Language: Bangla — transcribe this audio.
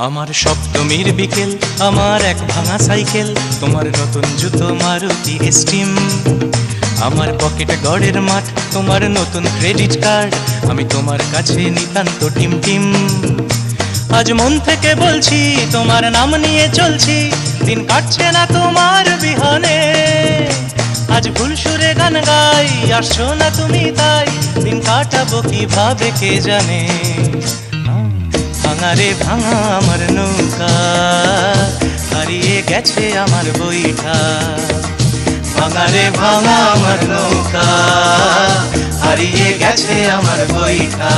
আমার সপ্তমীর বিকেল, আমার এক ভাঙা সাইকেল, তোমার নতুন জুতো মারুতি স্টিম, আমার পকেট গড়ের মাঠ, তোমার নতুন ক্রেডিট কার্ড, আমি তোমার কাছে নিতান্ত টিম টিম। আজ মন থেকে বলছি, তোমার নাম নিয়ে চলছি, দিন কাটছে না তোমার বিহনে। আজ ভুল সুরে গান গাই, আসছো না তুমি তাই, দিন কাটাবো কিভাবে কে জানে। ভাঙা রে ভাঙা আমার নৌকা, হারিয়ে গেছে আমার বইটা। ভাঙা রে ভাঙা আমার নৌকা, হারিয়ে গেছে আমার বইটা।